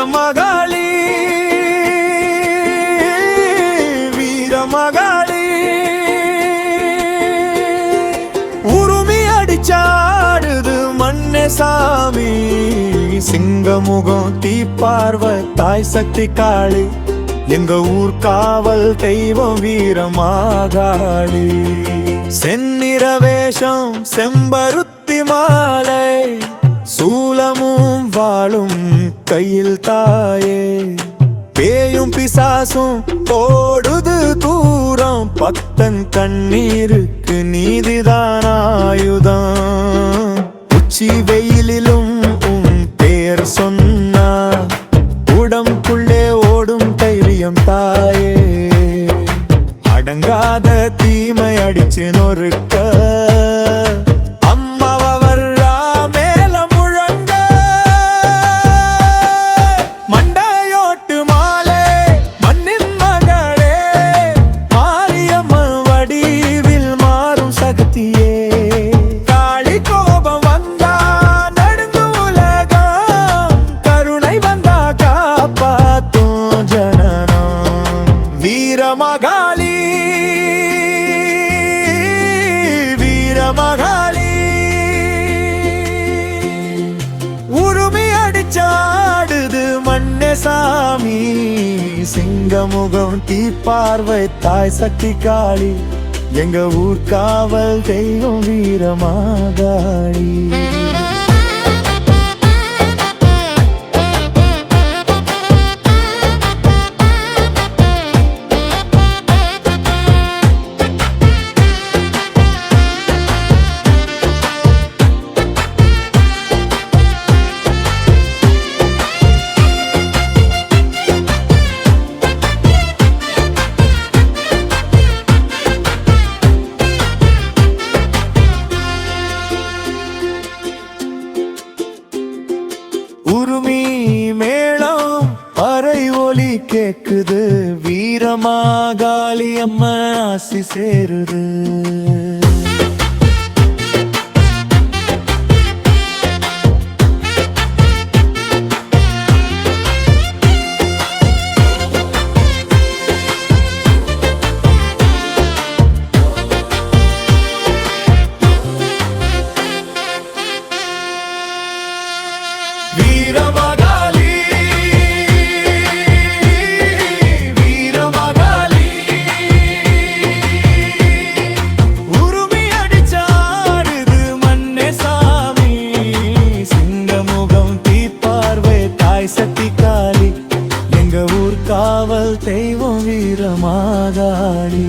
வீரமகாளி வீரமகாளி உருமி அடிச்சாடுது மண்ணே சாமி சிங்கமுகம் தீப்பார்வை தாய் சக்தி காளி எங்க ஊர் காவல் தெய்வம் வீரமாகாளி செந்நிற வேஷம் செம்பருத்தி மாலை சூலமும் வாழும் கையில் தாயே பேயும் பிசாசும் ஓடுது தூரம் பக்தன் கண்ணீருக்கு நீதிதான் ஆயுதம் உச்சி வெயிலிலும் உன் பேர் சொன்னா உடம்புக்குள்ளே ஓடும் தைரியம் தாயே அடங்காத தீமை அடிச்சு நொறுக்க வீரமகாளி வீரமகாளி உருமி அடிச்சாடுது மண்ணே சாமி சிங்கமுகம் தீப்பார்வை தாய் சக்தி காளி எங்க ஊர் காவல் தெய்வம் வீரமகாளி உருமி மேளம் அரை ஒலி கேக்குது வீரமாகாளி அம்மா ஆசி சேருது வீரமகாளி வீரமகாளி உருமி அடிச்சாடுது மண்ணே சாமி சிங்கமுகம் தீப்பார்வை தாய் சக்தி காளி எங்க ஊர் காவல் தெய்வம் வீரமகாளி